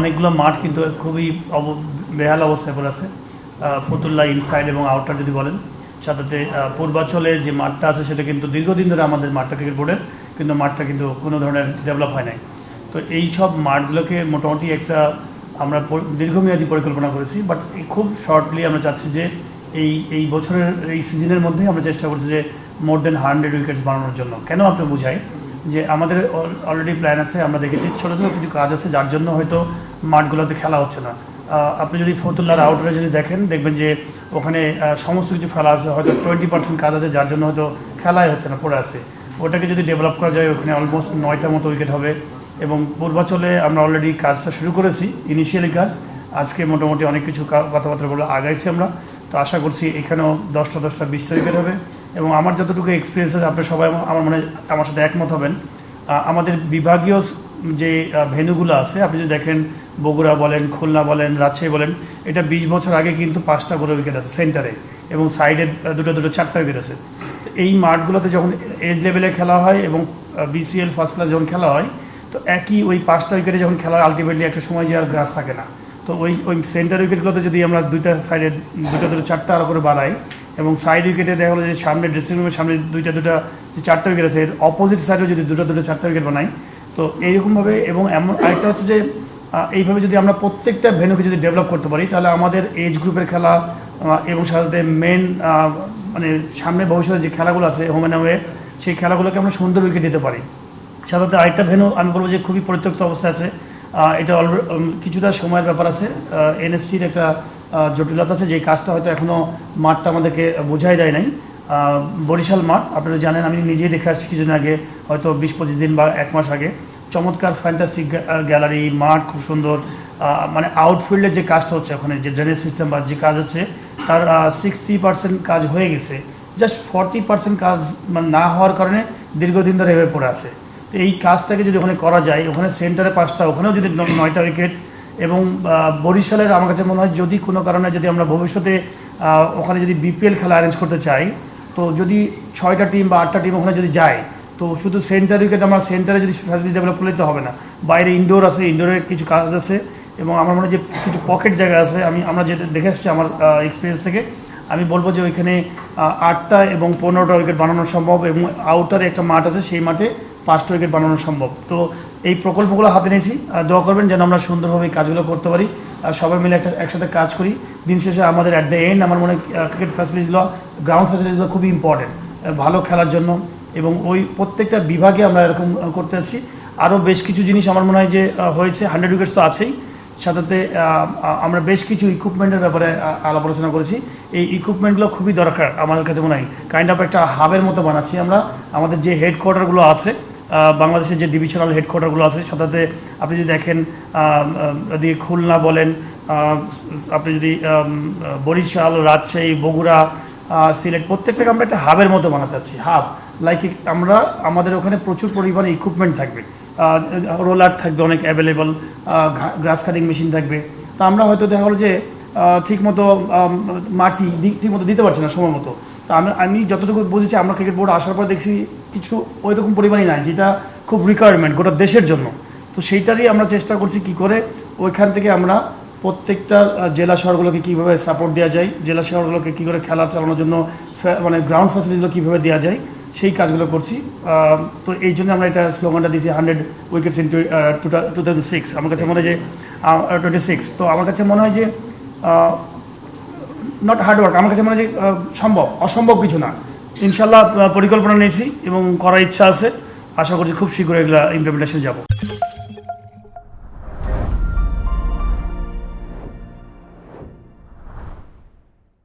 অনেকগুলো মাঠ কিন্তু খুবই বেহাল অবস্থায় পড়ে আছে। ফতুল্লা ইনসাইড এবং আউটার যদি বলেন, সাথে পূর্বাঞ্চলে যে মাঠটা আছে সেটা কিন্তু দীর্ঘদিন ধরে আমাদের মাঠটা ক্রিকেট বোর্ডের, কিন্তু মাঠটা কিন্তু কোনো ধরনের ডেভেলপ হয় নাই। তো এই সব মাঠগুলোকে মোটামুটি একটা আমরা দীর্ঘমেয়াদী পরিকল্পনা করেছি, বাট খুব শর্টলি আমরা চাচ্ছি যে এই বছরের এই সিজনের মধ্যে আমরা চেষ্টা করছি যে মোর দেন 100 উইকেটস বানানোর জন্য। কেন আপনি বুঝাই যে আমাদের অলরেডি প্ল্যান আছে, আমরা দেখেছি ছোটো ছোটো কিছু কাজ আছে যার জন্য হয়তো মাঠগুলোতে খেলা হচ্ছে না। আপনি যদি ফতুল্লার আউটারে যদি দেখবেন যে ওখানে সমস্ত কিছু ফেলা আছে, হয়তো 20% কাজ আছে যার জন্য হয়তো খেলাই হচ্ছে না, পড়ে আছে। ওটাকে যদি ডেভেলপ করা যায় ওখানে অলমোস্ট 9টা মতো উইকেট হবে। এবং পূর্বাঞ্চলে আমরা অলরেডি কাজটা শুরু করেছি, ইনিশিয়ালি কাজ। আজকে মোটামুটি অনেক কিছু কথাবার্তা বলে আগাইছি আমরা। তো আশা করছি এখানেও 10টা 20টা উইকেট হবে। এবং আমার যতটুকু এক্সপিরিয়েন্স আছে, আপনি সবাই আমার সাথে একমত হবেন, আমাদের বিভাগীয় যে ভেন্যুগুলো আছে, আপনি যদি দেখেন বগুড়া বলেন, খুলনা বলেন, রাজশাহী বলেন, এটা 20 বছর আগে কিন্তু 5টা করে উইকেট আছে সেন্টারে, এবং সাইডে দুটো 4টা উইকেট আছে। এই মাঠগুলোতে যখন এজ লেভেলে খেলা হয় এবং বিসিএল ফার্স্ট ক্লাস যখন খেলা হয়, তো একই ওই 5টা উইকেটে যখন খেলা হয়, আলটিমেটলি একটা সময় যে আর গ্রাস থাকে না। তো ওই সেন্টার উইকেটগুলোতে যদি আমরা দুইটা সাইডে 4টা আরও করে বাড়াই, এবং সাইড উইকেটে দেখা হলো যে সামনে ড্রেসিং রুমের সামনে দুইটা যে 4টা উইকেট আছে, এর অপোজিট সাইডেও যদি দুটো 4টা উইকেট বানাই, তো এইরকমভাবে। এবং এমন আরেকটা হচ্ছে যে এইভাবে যদি আমরা প্রত্যেকটা ভেন্যুকে যদি ডেভেলপ করতে পারি, তাহলে আমাদের এজ গ্রুপের খেলা এবং সাথে মেন মানে সামনে ভবিষ্যতে যে খেলাগুলো আছে হোম অ্যান্ড অ্যাওয়ে, সেই খেলাগুলোকে আমরা সুন্দর উইকেট দিতে পারি। সাধারণত আরেকটা ভেন্যু আমি বলবো যে খুবই পরিত্যক্ত অবস্থায় আছে, এটা কিছুটা সময়ের ব্যাপার আছে, এনএসসির একটা জটিলতা আছে, যে কাজটা হয়তো এখনও মাঠটা আমাদেরকে বোঝাই দেয় নাই। বরিশাল মাঠ আপনারা জানেন, আমি নিজেই দেখে আসছি কিছুদিন আগে, হয়তো 20-25 দিন বা 1 মাস আগে। চমৎকার ফ্যান্টাস্টিক গ্যালারি, মাঠ খুব সুন্দর, মানে আউটফিল্ডের যে কাজটা হচ্ছে ওখানে, যে ড্রেনেজ সিস্টেম বা যে কাজ হচ্ছে, তার 60% কাজ হয়ে গেছে। জাস্ট 40% কাজ মানে না হওয়ার কারণে দীর্ঘদিন ধরে এভাবে পড়ে আছে। তো এই কাজটাকে যদি ওখানে করা যায়, ওখানে সেন্টারে 5টা, ওখানেও যদি 9টা উইকেট, এবং বরিশালের আমার কাছে মনে হয় যদি কোনো কারণে যদি আমরা ভবিষ্যতে ওখানে যদি বিপিএল খেলা অ্যারেঞ্জ করতে চাই, তো যদি 6টা টিম বা 8টা টিম ওখানে যদি যায়, তো শুধু সেন্টার উইকেট আমরা সেন্টারে যদি ফ্যাসিলিটি ডেভেলপ করলে তো হবে না, বাইরে ইনডোর আছে, ইনডোরের কিছু কাজ আছে, এবং আমার মনে হয় যে কিছু পকেট জায়গা আছে। আমরা যেটা দেখে এসেছি আমার এক্সপিরিয়েন্স থেকে, আমি বলবো যে ওইখানে 8টা এবং 15টা উইকেট বানানো সম্ভব, এবং আউটারে একটা মাঠ আছে, সেই মাঠে 5টা উইকেট বানানো সম্ভব। তো এই প্রকল্পগুলো হাতে নিয়েছি, দোয়া করবেন যেন আমরা সুন্দরভাবে এই কাজগুলো করতে পারি, সবাই মিলে একসাথে কাজ করি। দিন শেষে আমাদের অ্যাট দ্য এন্ড আমার মনে হয় ক্রিকেট ফ্যাসিলিটিসগুলো, গ্রাউন্ড ফ্যাসিলিটিসগুলো খুবই ইম্পর্টেন্ট ভালো খেলার জন্য, এবং ওই প্রত্যেকটা বিভাগে আমরা এরকম করতে যাচ্ছি। আরও বেশ কিছু জিনিস আমার মনে হয় যে হয়েছে, 100 উইকেটস তো আছেই, সাথে আমরা বেশ কিছু ইকুইপমেন্টের ব্যাপারে আলাপ আলোচনা করেছি। এই ইকুইপমেন্টগুলো খুবই দরকার আমাদের কাছে মনে হয়। কাইন্ড অফ একটা হাবের মতো বানাচ্ছি আমরা, আমাদের যে হেডকোয়ার্টারগুলো আছে, বাংলাদেশের যে ডিভিশনাল হেডকোয়ার্টারগুলো আছে, সাথে আপনি যদি দেখেন যদি খুলনা বলেন, আপনি যদি বরিশাল, রাজশাহী, বগুড়া, সিলেট, প্রত্যেকটাকে আমরা একটা হাবের মতো বানাতে চাচ্ছি। হাব লাইক আমরা আমাদের ওখানে প্রচুর পরিমাণে ইকুইপমেন্ট থাকবে, রোলার থাকবে অনেক অ্যাভেলেবল, গ্রাস কাটিং মেশিন থাকবে। তো আমরা হয়তো দেখা হলো যে ঠিকমতো মাটি ঠিকমতো দিতে পারছি না সময় মতো। তো আমি যতটুকু বুঝেছি, আমরা ক্রিকেট বোর্ড আসার পর দেখছি কিছু ওই রকম পরিমাণই নাই, যেটা খুব রিকোয়ারমেন্ট গোটা দেশের জন্য। তো সেইটারই আমরা চেষ্টা করছি কি করে ওইখান থেকে আমরা প্রত্যেকটা জেলা শহরগুলোকে কীভাবে সাপোর্ট দেওয়া যায়, জেলা শহরগুলোকে কী করে খেলা চালানোর জন্য মানে গ্রাউন্ড ফ্যাসিলিটিসগুলো কীভাবে দেওয়া যায়, সেই কাজগুলো করছি। তো এই জন্য আমরা এটা স্লোগানটা দিয়েছি 100 উইকেটস ইন 2006। আমার কাছে মনে হয় যে 26। তো আমার কাছে মনে হয় যে নট হার্ডওয়ার্ক, আমার কাছে মনে হয় যে সম্ভব, অসম্ভব কিছু না। ইনশাল্লাহ পরিকল্পনা নিয়েছি এবং করার ইচ্ছা আছে, আশা করছি খুব শীঘ্রই এগুলো ইমপ্লিমেন্টেশন যাব।